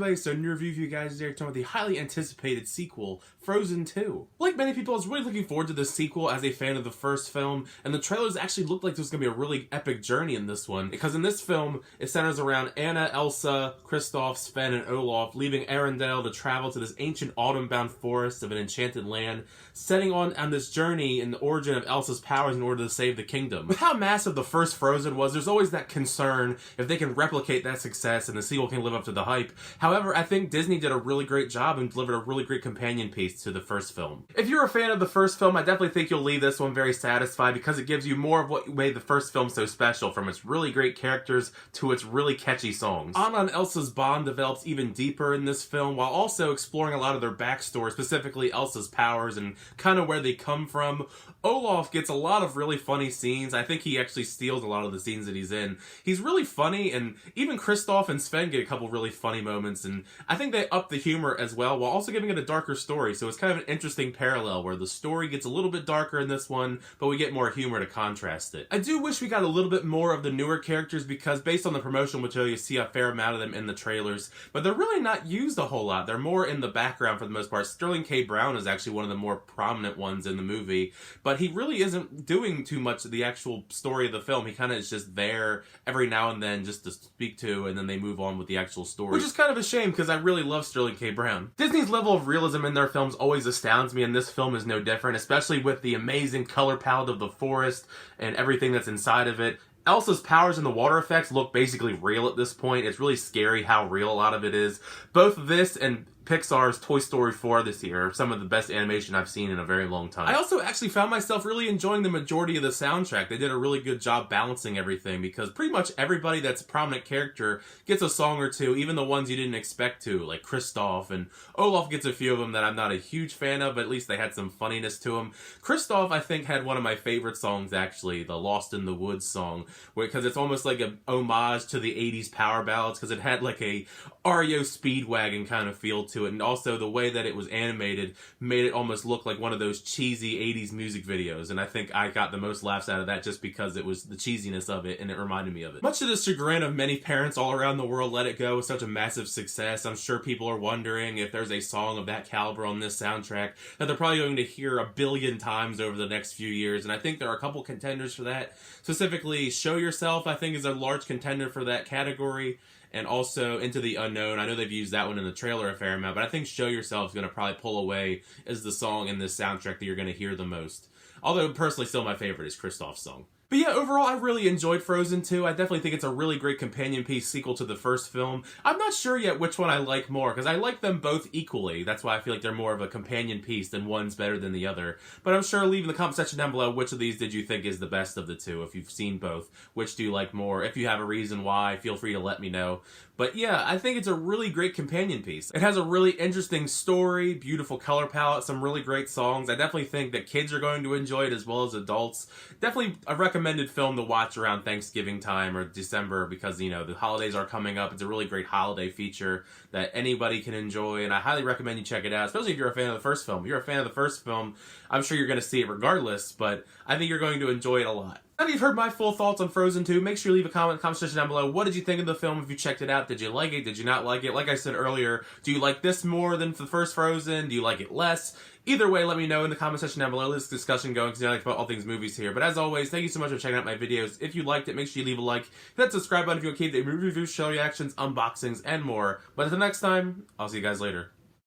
everybody, so new review for you guys today, talking about the highly anticipated sequel, Frozen 2. Like many people, I was really looking forward to this sequel as a fan of the first film, and the trailers actually looked like there was going to be a really epic journey in this one, because in this film, it centers around Anna, Elsa, Kristoff, Sven, and Olaf, leaving Arendelle to travel to this ancient autumn-bound forest of an enchanted land, setting on this journey in the origin of Elsa's powers in order to save the kingdom. With how massive the first Frozen was, there's always that concern if they can replicate that success and the sequel can live up to the hype. However, I think Disney did a really great job and delivered a really great companion piece to the first film. If you're a fan of the first film, I definitely think you'll leave this one very satisfied because it gives you more of what made the first film so special, from its really great characters to its really catchy songs. Anna and Elsa's bond develops even deeper in this film, while also exploring a lot of their backstory, specifically Elsa's powers and kind of where they come from. Olaf gets a lot of really funny scenes. I think he actually steals a lot of the scenes that he's in. He's really funny, and even Kristoff and Sven get a couple really funny moments, and I think they up the humor as well, while also giving it a darker story, so it's kind of an interesting parallel where the story gets a little bit darker in this one, but we get more humor to contrast it. I do wish we got a little bit more of the newer characters, because based on the promotional material, you see a fair amount of them in the trailers, but they're really not used a whole lot. They're more in the background for the most part. Sterling K. Brown is actually one of the more prominent ones in the movie, but he really isn't doing too much of the actual story of the film. He kind of is just there every now and then just to speak to, and then they move on with the actual story. Which is kind of a shame, because I really love Sterling K. Brown. Disney's level of realism in their films always astounds me, and this film is no different, especially with the amazing color palette of the forest and everything that's inside of it. Elsa's powers and the water effects look basically real at this point. It's really scary how real a lot of it is. Both this and Pixar's Toy Story 4 this year are some of the best animation I've seen in a very long time. I also actually found myself really enjoying the majority of the soundtrack. They did a really good job balancing everything, because pretty much everybody that's a prominent character gets a song or two, even the ones you didn't expect to, like Kristoff, and Olaf gets a few of them that I'm not a huge fan of, but at least they had some funniness to them. Kristoff, I think, had one of my favorite songs, actually, the Lost in the Woods song, because it's almost like an homage to the 80s power ballads, because it had like a REO Speedwagon kind of feel to it, and also the way that it was animated made it almost look like one of those cheesy 80s music videos, and I think I got the most laughs out of that just because it was the cheesiness of it and it reminded me of it. Much to the chagrin of many parents all around the world, Let It Go was such a massive success. I'm sure people are wondering if there's a song of that caliber on this soundtrack that they're probably going to hear a billion times over the next few years, and I think there are a couple contenders for that. Specifically, Show Yourself, I think, is a large contender for that category, and also Into the Unknown. I know they've used that one in the trailer a fair amount, but I think Show Yourself is going to probably pull away as the song in this soundtrack that you're going to hear the most. Although, personally, still my favorite is Kristoff's song. But yeah, overall, I really enjoyed Frozen 2. I definitely think it's a really great companion piece sequel to the first film. I'm not sure yet which one I like more, because I like them both equally. That's why I feel like they're more of a companion piece than one's better than the other. But I'm sure leave in the comment section down below which of these did you think is the best of the two, if you've seen both. Which do you like more? If you have a reason why, feel free to let me know. But yeah, I think it's a really great companion piece. It has a really interesting story, beautiful color palette, some really great songs. I definitely think that kids are going to enjoy it as well as adults. Definitely a recommended film to watch around Thanksgiving time or December, because, you know, the holidays are coming up. It's a really great holiday feature that anybody can enjoy, and I highly recommend you check it out, especially if you're a fan of the first film. If you're a fan of the first film, I'm sure you're going to see it regardless, but I think you're going to enjoy it a lot. Now that you've heard my full thoughts on Frozen 2, make sure you leave a comment in the comment section down below. What did you think of the film if you checked it out? Did you like it? Did you not like it? Like I said earlier, do you like this more than the first Frozen? Do you like it less? Either way, let me know in the comment section down below. Let's discussion going, because I like about all things movies here. But as always, thank you so much for checking out my videos. If you liked it, make sure you leave a like. Hit that subscribe button if you want to keep the movie reviews, show reactions, unboxings, and more. But until next time, I'll see you guys later.